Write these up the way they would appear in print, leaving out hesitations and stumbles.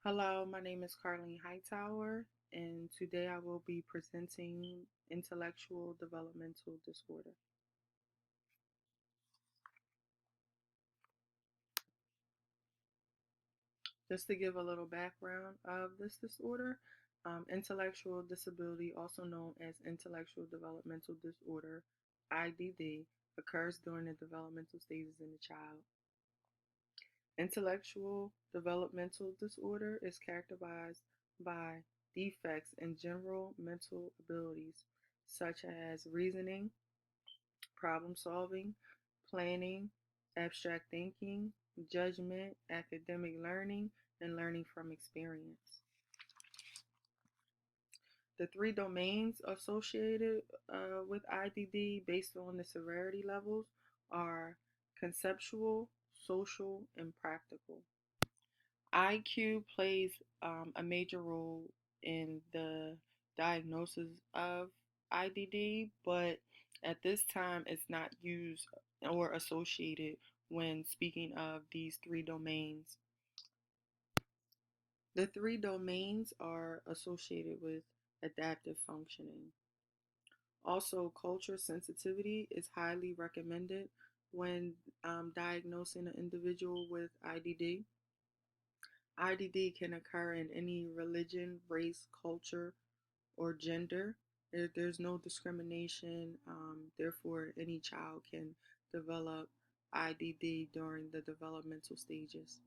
Hello, my name is Carlene Hightower, and today I will be presenting intellectual developmental disorder. Just to give a little background of this disorder, intellectual disability, also known as intellectual developmental disorder, IDD, occurs during the developmental stages in the child. Intellectual developmental disorder is characterized by defects in general mental abilities such as reasoning, problem solving, planning, abstract thinking, judgment, academic learning, and learning from experience. The three domains associated with IDD based on the severity levels are conceptual, social, and practical. IQ plays a major role in the diagnosis of IDD, but at this time it's not used or associated when speaking of these three domains. The three domains are associated with adaptive functioning. Also, culture sensitivity is highly recommended when diagnosing an individual with IDD. IDD can occur in any religion, race, culture, or gender. There's no discrimination, therefore, any child can develop IDD during the developmental stages.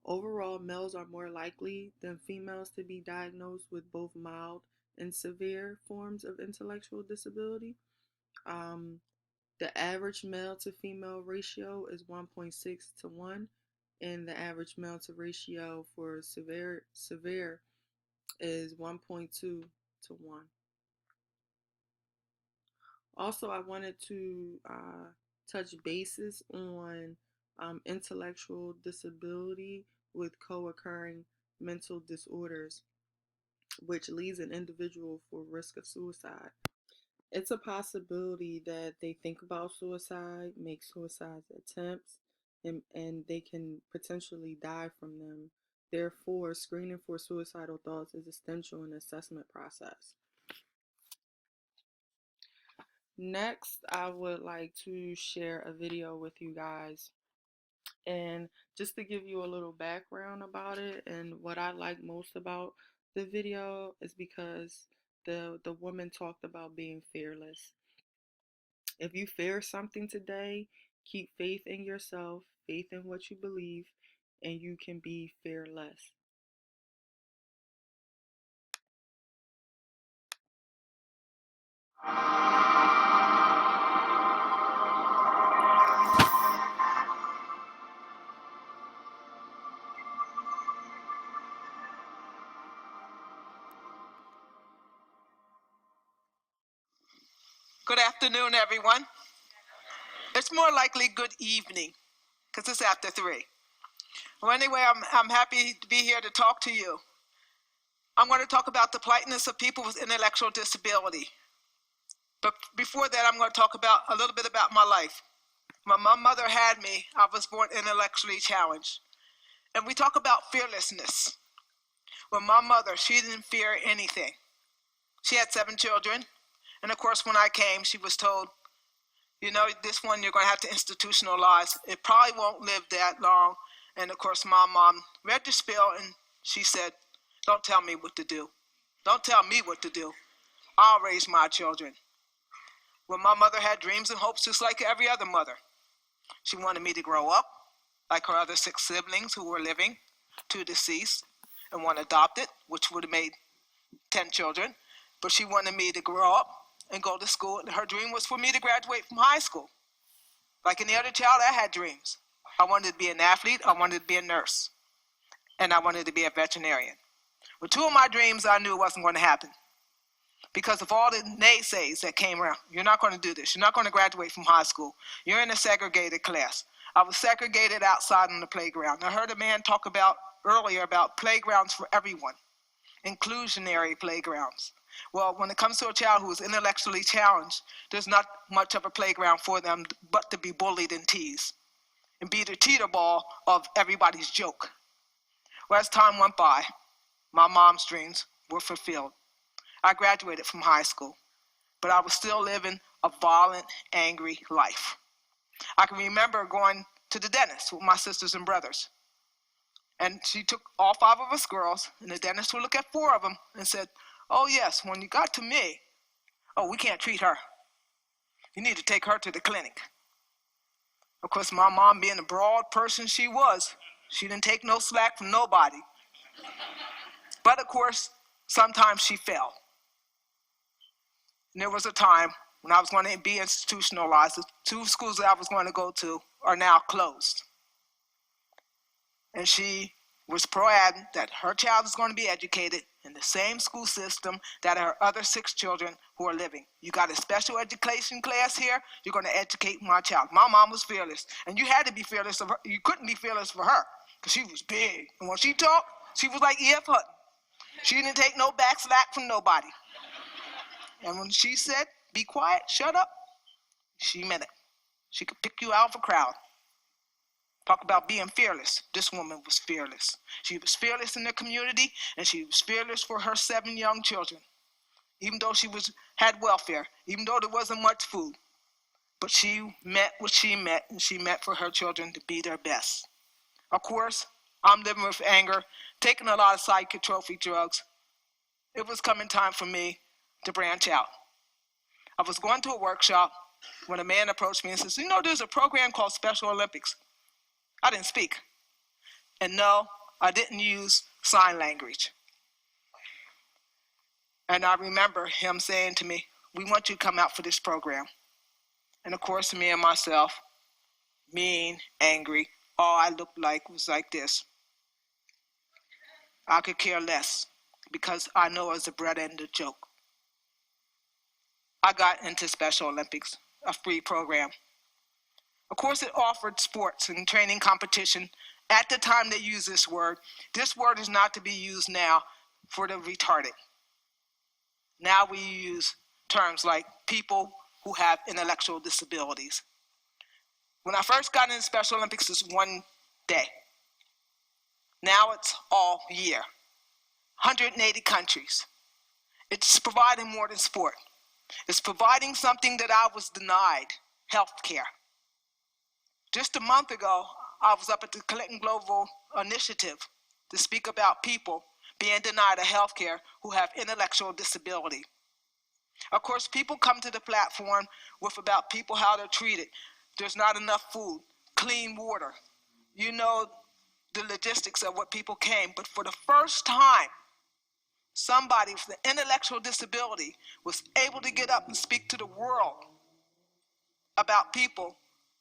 Overall, males are more likely than females to be diagnosed with both mild and severe forms of intellectual disability. Um, the average male to female ratio is 1.6 to 1, and the average male to ratio for severe is 1.2 to 1. Also, I wanted to touch bases on intellectual disability with co occurring mental disorders, which leaves an individual for risk of suicide. It's a possibility that they think about suicide, make suicide attempts, and they can potentially die from them. Therefore, screening for suicidal thoughts is essential in the assessment process. Next, I would like to share a video with you guys. And just to give you a little background about it and what I like most about the video is because the woman talked about being fearless. If you fear something today, keep faith in yourself, faith in what you believe, and you can be fearless. Good afternoon, everyone. It's more likely good evening because it's after 3. Well, anyway, I'm happy to be here to talk to you. I'm going to talk about the politeness of people with intellectual disability. But before that, I'm going to talk about a little bit about my life. When my mother had me, I was born intellectually challenged. And we talk about fearlessness. Well, my mother, she didn't fear anything. She had 7 children. And of course, when I came, she was told, you know, this one you're going to have to institutionalize. It probably won't live that long. And of course, my mom read the spiel and she said, don't tell me what to do. Don't tell me what to do. I'll raise my children. Well, my mother had dreams and hopes just like every other mother. She wanted me to grow up like her other 6 siblings who were living, 2 deceased, and 1 adopted, which would have made 10 children. But she wanted me to grow up and go to school. And her dream was for me to graduate from high school. Like any other child, I had dreams. I wanted to be an athlete, I wanted to be a nurse, and I wanted to be a veterinarian. Well, 2 of my dreams I knew wasn't going to happen because of all the naysays that came around. You're not going to do this. You're not going to graduate from high school. You're in a segregated class. I was segregated outside on the playground. I heard a man talk about earlier about playgrounds for everyone, inclusionary playgrounds. Well, when it comes to a child who is intellectually challenged, there's not much of a playground for them but to be bullied and teased and be the teeter ball of everybody's joke. Well, as time went by, my mom's dreams were fulfilled. I graduated from high school, but I was still living a violent, angry life. I can remember going to the dentist with my sisters and brothers. And she took all 5 of us girls, and the dentist would look at 4 of them and said, "Oh yes, when you got to me, oh, we can't treat her. You need to take her to the clinic." Of course, my mom, being the broad person she was, she didn't take no slack from nobody. But of course, sometimes she fell. And there was a time when I was going to be institutionalized. The 2 schools that I was going to go to are now closed. And she was pro-adamant that her child is going to be educated in the same school system that her other 6 children who are living. You got a special education class here, you're going to educate my child. My mom was fearless, and you had to be fearless of her. You couldn't be fearless for her, because she was big. And when she talked, she was like E.F. Hutton. She didn't take no back slack from nobody. And when she said, "Be quiet, shut up," she meant it. She could pick you out of a crowd. Talk about being fearless. This woman was fearless. She was fearless in the community, and she was fearless for her 7 young children. Even though she had welfare, even though there wasn't much food. But she met what she met, and she met for her children to be their best. Of course, I'm living with anger, taking a lot of psychotropic drugs. It was coming time for me to branch out. I was going to a workshop when a man approached me and says, "You know, there's a program called Special Olympics." I didn't speak. And no, I didn't use sign language. And I remember him saying to me, "We want you to come out for this program." And of course, me and myself, mean, angry, all I looked like was like this. I could care less, because I know it was a bread and a joke. I got into Special Olympics, a free program. Of course, it offered sports and training competition. At the time they used this word. This word is not to be used now for the retarded. Now we use terms like people who have intellectual disabilities. When I first got into Special Olympics, it was 1 day. Now it's all year. 180 countries. It's providing more than sport. It's providing something that I was denied, health care. Just a month ago, I was up at the Clinton Global Initiative to speak about people being denied health care who have intellectual disability. Of course, people come to the platform with about people, how they're treated. There's not enough food, clean water. You know the logistics of what people came, but for the first time, somebody with an intellectual disability was able to get up and speak to the world about people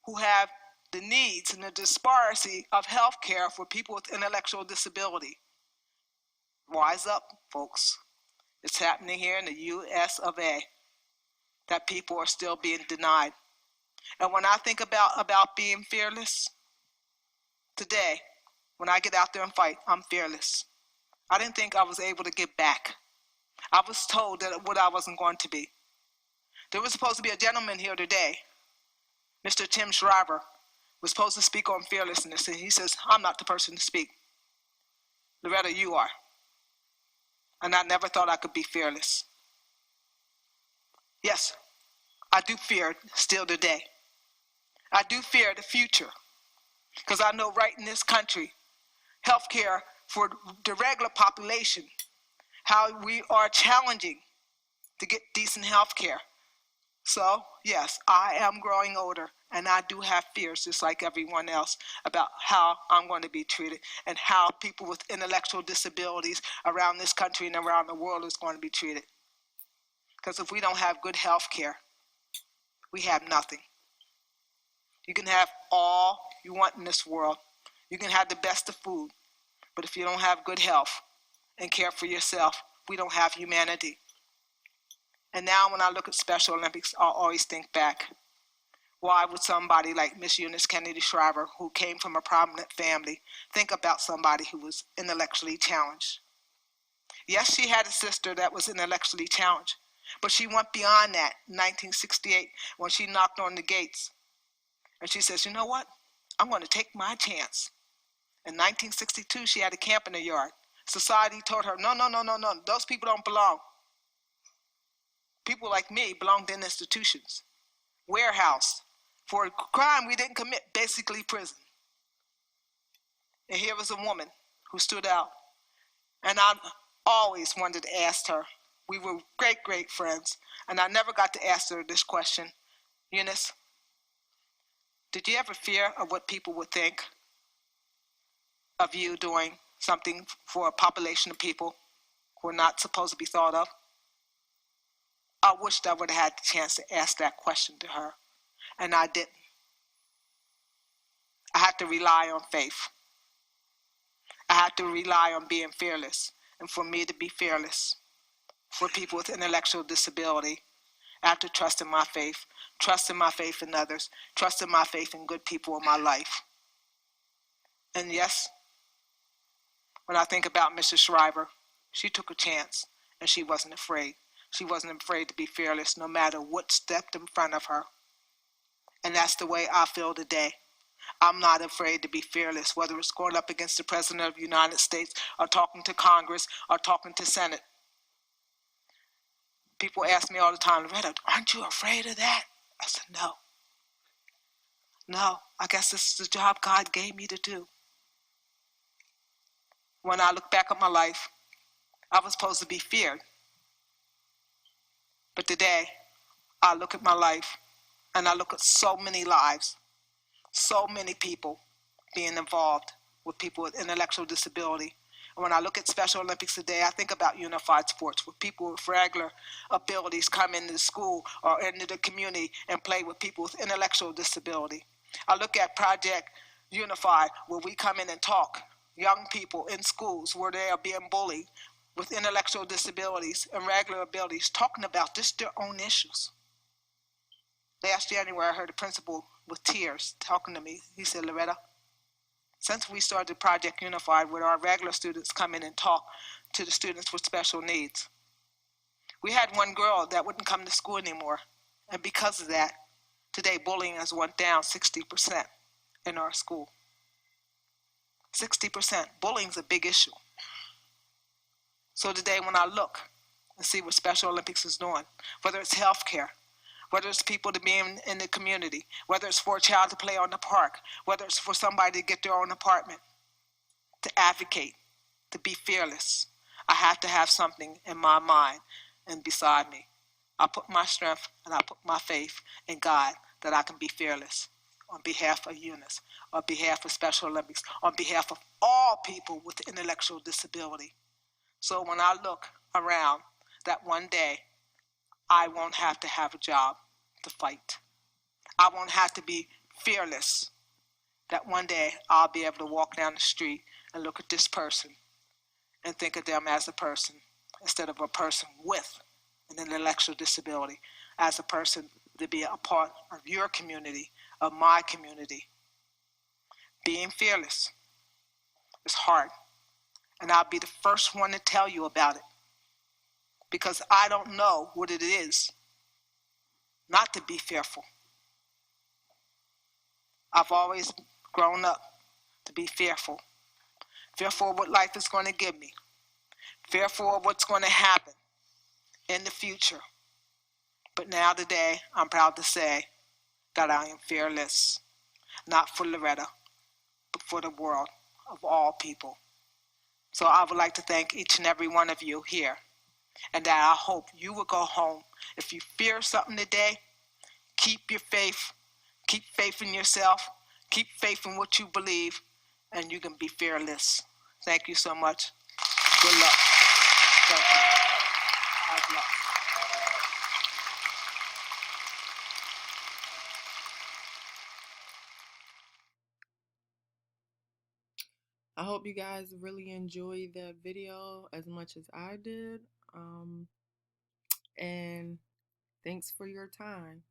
who have the needs and the disparity of health care for people with intellectual disability. Wise up, folks. It's happening here in the US of A, that people are still being denied. And when I think about being fearless, today, when I get out there and fight, I'm fearless. I didn't think I was able to get back. I was told that what I wasn't going to be. There was supposed to be a gentleman here today, Mr. Tim Shriver, was supposed to speak on fearlessness, and he says, "I'm not the person to speak. Loretta, you are." And I never thought I could be fearless. Yes, I do fear still today. I do fear the future, because I know right in this country, healthcare for the regular population, how we are challenging to get decent health care. So, yes, I am growing older, and I do have fears, just like everyone else, about how I'm going to be treated and how people with intellectual disabilities around this country and around the world is going to be treated. Because if we don't have good health care, we have nothing. You can have all you want in this world. You can have the best of food, but if you don't have good health and care for yourself, we don't have humanity. And now when I look at Special Olympics, I always think back. Why would somebody like Miss Eunice Kennedy Shriver, who came from a prominent family, think about somebody who was intellectually challenged? Yes, she had a sister that was intellectually challenged, but she went beyond that in 1968 when she knocked on the gates. And she says, "You know what? I'm going to take my chance. In 1962, she had a camp in her yard. Society told her, no, no, no, no, no, those people don't belong. People like me belonged in institutions, warehouse, for a crime we didn't commit, basically prison. And here was a woman who stood out. And I always wanted to ask her. We were great, great friends. And I never got to ask her this question. Eunice, did you ever fear of what people would think of you doing something for a population of people who are not supposed to be thought of? I wished I would have had the chance to ask that question to her, and I didn't. I had to rely on faith. I had to rely on being fearless. And for me to be fearless, for people with intellectual disability, I have to trust in my faith in others, trust in my faith in good people in my life. And yes, when I think about Mrs. Shriver, she took a chance and she wasn't afraid. She wasn't afraid to be fearless no matter what stepped in front of her. And that's the way I feel today. I'm not afraid to be fearless, whether it's going up against the President of the United States or talking to Congress or talking to Senate. People ask me all the time, Loretta, aren't you afraid of that? I said, no. No, I guess this is the job God gave me to do. When I look back at my life, I was supposed to be feared. But today, I look at my life and I look at so many lives, so many people being involved with people with intellectual disability. And when I look at Special Olympics today, I think about unified sports where people with regular abilities come into the school or into the community and play with people with intellectual disability. I look at Project Unified where we come in and talk, young people in schools where they are being bullied with intellectual disabilities and regular abilities, talking about just their own issues. Last January, I heard a principal with tears talking to me. He said, Loretta, since we started Project Unified, where our regular students come in and talk to the students with special needs, we had one girl that wouldn't come to school anymore. And because of that, today bullying has went down 60% in our school. 60%. Bullying's a big issue. So today when I look and see what Special Olympics is doing, whether it's healthcare, whether it's people to be in the community, whether it's for a child to play on the park, whether it's for somebody to get their own apartment, to advocate, to be fearless, I have to have something in my mind and beside me. I put my strength and I put my faith in God that I can be fearless on behalf of Eunice, on behalf of Special Olympics, on behalf of all people with intellectual disability. So when I look around, that one day I won't have to have a job to fight. I won't have to be fearless. That one day I'll be able to walk down the street and look at this person and think of them as a person instead of a person with an intellectual disability, as a person to be a part of your community, of my community. Being fearless is hard, and I'll be the first one to tell you about it because I don't know what it is not to be fearful. I've always grown up to be fearful. Fearful of what life is going to give me. Fearful of what's going to happen in the future. But now today, I'm proud to say that I am fearless. Not for Loretta, but for the world of all people. So I would like to thank each and every one of you here. And that I hope you will go home. If you fear something today, keep your faith. Keep faith in yourself. Keep faith in what you believe. And you can be fearless. Thank you so much. Good luck. Thank you. God bless. I hope you guys really enjoyed that video as much as I did. And thanks for your time.